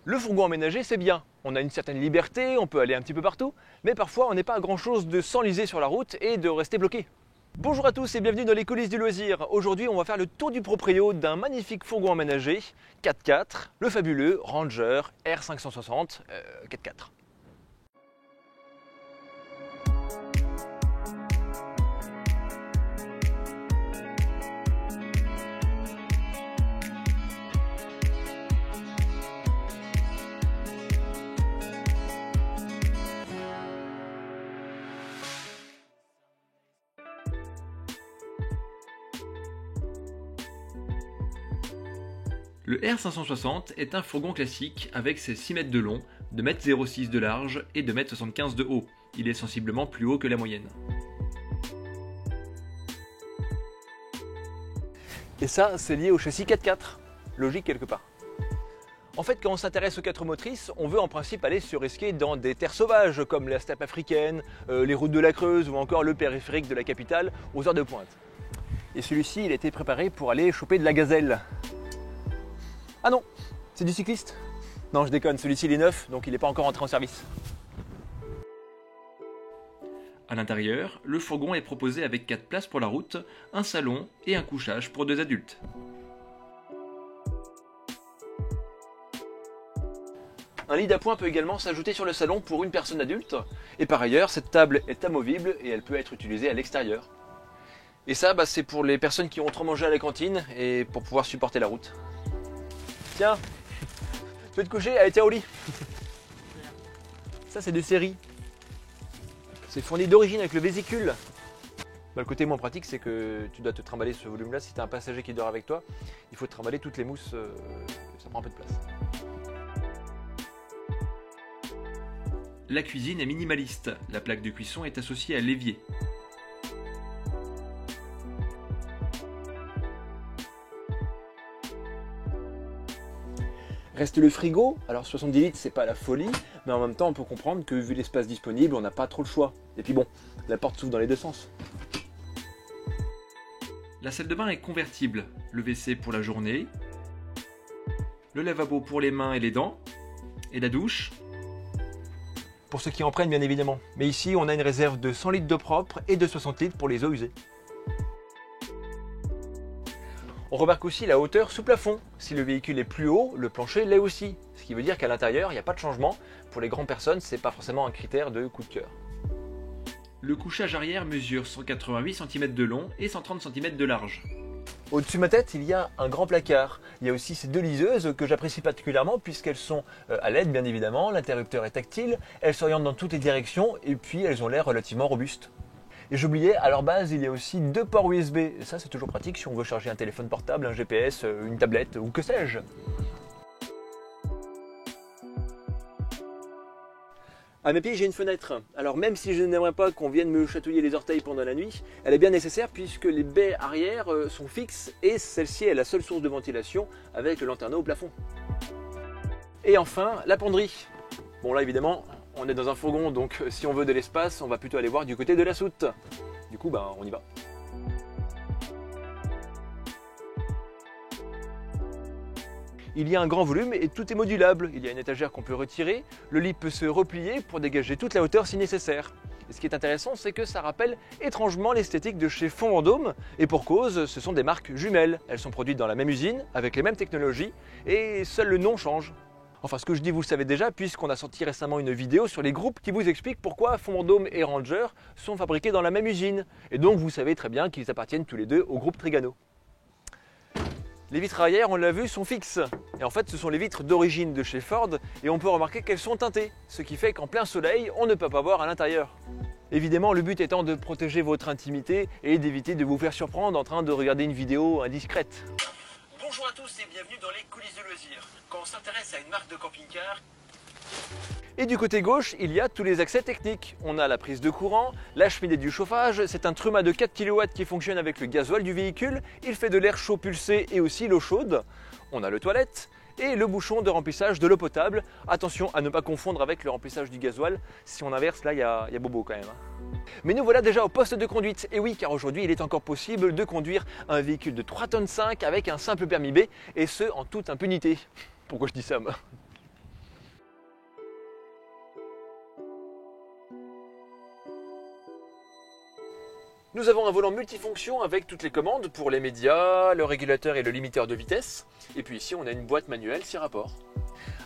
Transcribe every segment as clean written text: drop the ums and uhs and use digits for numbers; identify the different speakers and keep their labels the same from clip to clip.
Speaker 1: Le fourgon aménagé, c'est bien. On a une certaine liberté, on peut aller un petit peu partout, mais parfois on n'est pas à grand chose de s'enliser sur la route et de rester bloqué. Bonjour à tous et bienvenue dans les coulisses du loisir. Aujourd'hui, on va faire le tour du proprio d'un magnifique fourgon aménagé 4x4, le fabuleux Ranger R560 4x4. Le R560 est un fourgon classique avec ses 6 mètres de long, 2,06 m de large et 2,75 m de haut. Il est sensiblement plus haut que la moyenne. Et ça, c'est lié au châssis 4x4. Logique quelque part. En fait, quand on s'intéresse aux 4 motrices, on veut en principe aller se risquer dans des terres sauvages comme la steppe africaine, les routes de la Creuse ou encore le périphérique de la capitale aux heures de pointe. Et celui-ci, il a été préparé pour aller choper de la gazelle. Ah non, c'est du cycliste. Non, je déconne, celui-ci il est neuf, donc il n'est pas encore entré en service. À l'intérieur, le fourgon est proposé avec 4 places pour la route, un salon et un couchage pour 2 adultes. Un lit d'appoint peut également s'ajouter sur le salon pour une personne adulte. Et par ailleurs, cette table est amovible et elle peut être utilisée à l'extérieur. Et ça, c'est pour les personnes qui ont trop mangé à la cantine et pour pouvoir supporter la route. Tiens, tu veux te coucher? Allez, tiens au lit. Ça, c'est de série. C'est fourni d'origine avec le vésicule. Le côté moins pratique, c'est que tu dois te trimballer ce volume-là. Si tu as un passager qui dort avec toi, il faut te trimballer toutes les mousses. Ça prend un peu de place. La cuisine est minimaliste. La plaque de cuisson est associée à l'évier. Reste le frigo. Alors 70 litres, c'est pas la folie, mais en même temps, on peut comprendre que vu l'espace disponible, on n'a pas trop le choix. Et puis bon, la porte s'ouvre dans les deux sens. La salle de bain est convertible. Le WC pour la journée, le lavabo pour les mains et les dents, et la douche. Pour ceux qui en prennent, bien évidemment. Mais ici, on a une réserve de 100 litres d'eau propre et de 60 litres pour les eaux usées. On remarque aussi la hauteur sous plafond. Si le véhicule est plus haut, le plancher l'est aussi. Ce qui veut dire qu'à l'intérieur, il n'y a pas de changement. Pour les grandes personnes, ce n'est pas forcément un critère de coup de cœur. Le couchage arrière mesure 188 cm de long et 130 cm de large. Au-dessus de ma tête, il y a un grand placard. Il y a aussi ces 2 liseuses que j'apprécie particulièrement puisqu'elles sont à LED bien évidemment. L'interrupteur est tactile, elles s'orientent dans toutes les directions et puis elles ont l'air relativement robustes. Et j'oubliais, à leur base, il y a aussi 2 ports USB. Et ça, c'est toujours pratique si on veut charger un téléphone portable, un GPS, une tablette ou que sais-je. À mes pieds, j'ai une fenêtre. Alors même si je n'aimerais pas qu'on vienne me chatouiller les orteils pendant la nuit, elle est bien nécessaire puisque les baies arrière sont fixes et celle-ci est la seule source de ventilation avec le lanterneau au plafond. Et enfin, la penderie. Bon là, évidemment, on est dans un fourgon, donc si on veut de l'espace, on va plutôt aller voir du côté de la soute. Du coup, on y va. Il y a un grand volume et tout est modulable. Il y a une étagère qu'on peut retirer, le lit peut se replier pour dégager toute la hauteur si nécessaire. Et ce qui est intéressant, c'est que ça rappelle étrangement l'esthétique de chez Fond Vendôme, et pour cause, ce sont des marques jumelles. Elles sont produites dans la même usine, avec les mêmes technologies, et seul le nom change. Enfin, ce que je dis, vous le savez déjà, puisqu'on a sorti récemment une vidéo sur les groupes qui vous explique pourquoi Fond Vendôme et Ranger sont fabriqués dans la même usine. Et donc, vous savez très bien qu'ils appartiennent tous les deux au groupe Trigano. Les vitres arrière, on l'a vu, sont fixes. Et en fait, ce sont les vitres d'origine de chez Ford, et on peut remarquer qu'elles sont teintées, ce qui fait qu'en plein soleil, on ne peut pas voir à l'intérieur. Évidemment, le but étant de protéger votre intimité et d'éviter de vous faire surprendre en train de regarder une vidéo indiscrète. Bonjour à tous et bienvenue dans les coulisses de loisirs. Quand on s'intéresse à une marque de camping-car... Et du côté gauche, il y a tous les accès techniques. On a la prise de courant, la cheminée du chauffage, c'est un Truma de 4 kW qui fonctionne avec le gasoil du véhicule. Il fait de l'air chaud pulsé et aussi l'eau chaude. On a le toilette et le bouchon de remplissage de l'eau potable. Attention à ne pas confondre avec le remplissage du gasoil. Si on inverse, là, il y a bobo quand même. Mais nous voilà déjà au poste de conduite. Et oui, car aujourd'hui, il est encore possible de conduire un véhicule de 3,5 tonnes avec un simple permis B, et ce, en toute impunité. Pourquoi je dis ça, moi ? Nous avons un volant multifonction avec toutes les commandes pour les médias, le régulateur et le limiteur de vitesse. Et puis ici, on a une boîte manuelle 6 rapports.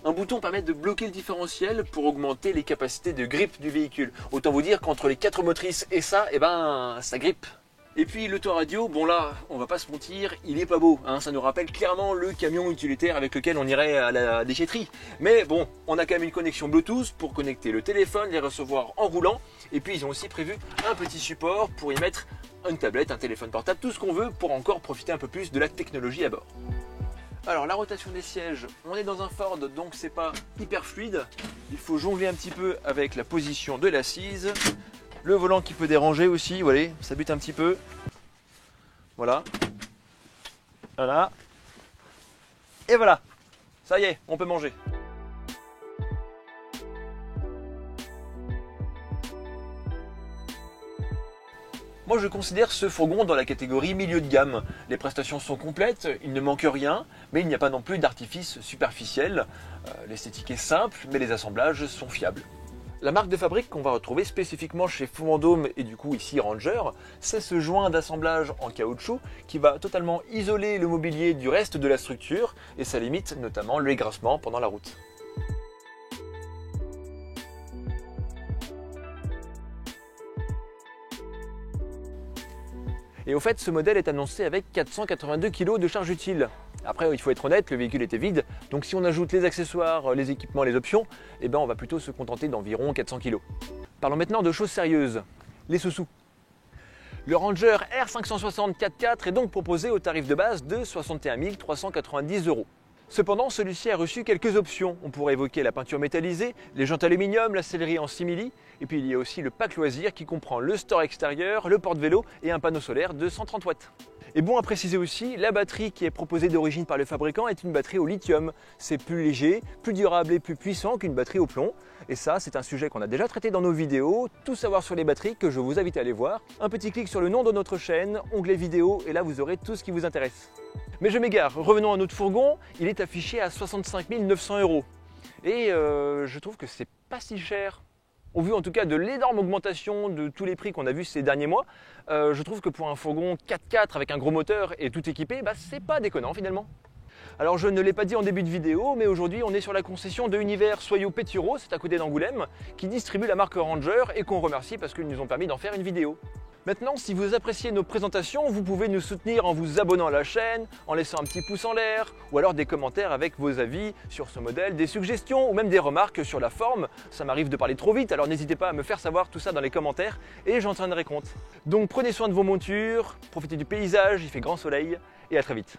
Speaker 1: Un bouton permet de bloquer le différentiel pour augmenter les capacités de grip du véhicule. Autant vous dire qu'entre les 4 motrices et ça, ça grippe. Et puis l'autoradio, bon là, on va pas se mentir, il est pas beau, hein, ça nous rappelle clairement le camion utilitaire avec lequel on irait à la déchetterie. Mais bon, on a quand même une connexion Bluetooth pour connecter le téléphone, les recevoir en roulant. Et puis ils ont aussi prévu un petit support pour y mettre une tablette, un téléphone portable, tout ce qu'on veut pour encore profiter un peu plus de la technologie à bord. Alors la rotation des sièges, on est dans un Ford donc c'est pas hyper fluide. Il faut jongler un petit peu avec la position de l'assise. Le volant qui peut déranger aussi, vous voyez, ça bute un petit peu. Voilà. Voilà. Et voilà. Ça y est, on peut manger. Moi je considère ce fourgon dans la catégorie milieu de gamme. Les prestations sont complètes, il ne manque rien, mais il n'y a pas non plus d'artifice superficiel. L'esthétique est simple, mais les assemblages sont fiables. La marque de fabrique qu'on va retrouver spécifiquement chez Vendôme et du coup ici Ranger, c'est ce joint d'assemblage en caoutchouc qui va totalement isoler le mobilier du reste de la structure et ça limite notamment l'égrassement pendant la route. Et au fait, ce modèle est annoncé avec 482 kg de charge utile. Après, il faut être honnête, le véhicule était vide, donc si on ajoute les accessoires, les équipements, les options, on va plutôt se contenter d'environ 400 kg. Parlons maintenant de choses sérieuses, les sous-sous. Le Ranger R560 4x4 est donc proposé au tarif de base de 61 390 €. Cependant, celui-ci a reçu quelques options. On pourrait évoquer la peinture métallisée, les jantes aluminium, la sellerie en simili, et puis il y a aussi le pack loisir qui comprend le store extérieur, le porte-vélo et un panneau solaire de 130 watts. Et bon à préciser aussi, la batterie qui est proposée d'origine par le fabricant est une batterie au lithium. C'est plus léger, plus durable et plus puissant qu'une batterie au plomb. Et ça, c'est un sujet qu'on a déjà traité dans nos vidéos, tout savoir sur les batteries que je vous invite à aller voir. Un petit clic sur le nom de notre chaîne, onglet vidéo, et là vous aurez tout ce qui vous intéresse. Mais je m'égare, revenons à notre fourgon, il est affiché à 65 900 €. Et je trouve que c'est pas si cher. Au vu en tout cas de l'énorme augmentation de tous les prix qu'on a vus ces derniers mois, je trouve que pour un fourgon 4x4 avec un gros moteur et tout équipé, c'est pas déconnant finalement. Alors je ne l'ai pas dit en début de vidéo, mais aujourd'hui on est sur la concession de Univers Soyaux-Pétureau, c'est à côté d'Angoulême, qui distribue la marque Ranger et qu'on remercie parce qu'ils nous ont permis d'en faire une vidéo. Maintenant, si vous appréciez nos présentations, vous pouvez nous soutenir en vous abonnant à la chaîne, en laissant un petit pouce en l'air, ou alors des commentaires avec vos avis sur ce modèle, des suggestions ou même des remarques sur la forme. Ça m'arrive de parler trop vite, alors n'hésitez pas à me faire savoir tout ça dans les commentaires et j'en tiendrai compte. Donc prenez soin de vos montures, profitez du paysage, il fait grand soleil et à très vite.